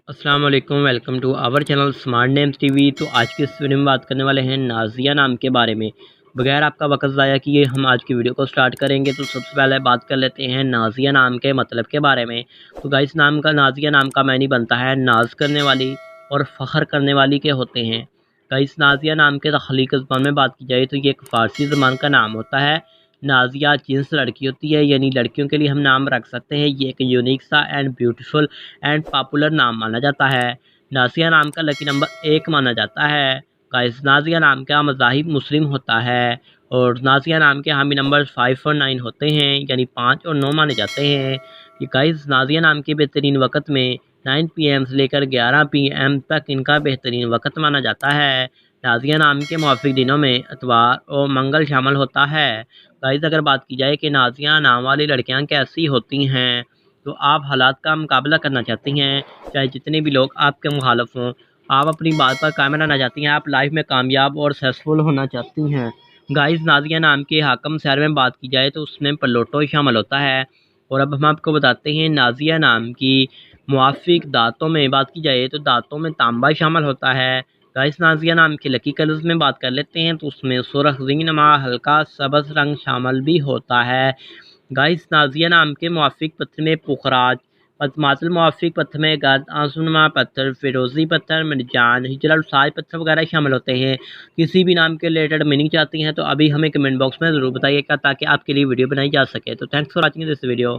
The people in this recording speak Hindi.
अस्सलाम वालेकुम, welcome to our channel smart names TV. तो आज की इस वीडियो में बात करने वाले हैं नाज़िया नाम के बारे में। बगैर आपका वक्त ज़ाया किए हम आज की वीडियो को स्टार्ट करेंगे। तो सबसे पहले बात कर लेते हैं नाज़िया नाम के मतलब के बारे में। तो गाइस नाज़िया नाम का मानी बनता है नाज करने वाली और फ़ख्र करने वाली के होते हैं। गाइस नाज़िया नाम के तख्लीक ज़बान में बात की जाए तो ये एक फ़ारसी ज़बान का नाम होता है। नाज़िया जिन्स लड़की होती है, यानी लड़कियों के लिए हम नाम रख सकते हैं। ये एक यूनिक सा एंड ब्यूटीफुल एंड पॉपुलर नाम माना जाता है। नाज़िया नाम का लकी नंबर 1 माना जाता है। गाइस नाज़िया नाम का मज़ाहिब मुस्लिम होता है और नाज़िया नाम के हामी नंबर 5 और 9 होते हैं, यानी 5 और 9 माने जाते हैं। ये गाइस नाज़िया नाम के बेहतरीन वक़्त में 9 PM से लेकर 11 PM तक इनका बेहतरीन वक़्त माना जाता है। नाज़िया नाम के मुआफ़िक दिनों में इतवार और मंगल शामिल होता है। गाइस अगर बात की जाए कि नाज़िया नाम वाली लड़कियां कैसी होती हैं, तो आप हालात का मुकाबला करना चाहती हैं, चाहे जितने भी लोग आपके मुखालफ हों, आप अपनी बात पर कायम रहना चाहती हैं, आप लाइफ में कामयाब और सक्सेसफुल होना चाहती हैं। गाइस नाज़िया नाम के हाकम शहर में बात की जाए तो उसमें पलोटो शामिल होता है। और अब हम आपको बताते हैं नाज़िया नाम की मुआफ़िक दांतों में बात की जाए तो दांतों में तांबा शामिल होता है। गाइस नाज़िया नाम के लकी कलर्स में बात कर लेते हैं तो उसमें सुर्ख ज़ीनमा हल्का सब्ज़ रंग शामिल भी होता है। गाइस नाज़िया नाम के मुआफ़िक पत्थर में पुखराज, पतमातल मुआफ़िक पत्थर में गर्द, आंसुनुमा पत्थर, फिरोज़ी पत्थर, मिर्जान, हिजरा साज पत्थर वगैरह शामिल होते हैं। किसी भी नाम के रिलेटेड मीनिंग चाहती हैं तो अभी हमें कमेंट बॉक्स में ज़रूर बताइएगा ताकि आपके लिए वीडियो बनाई जा सके। तो thanks for watching this video.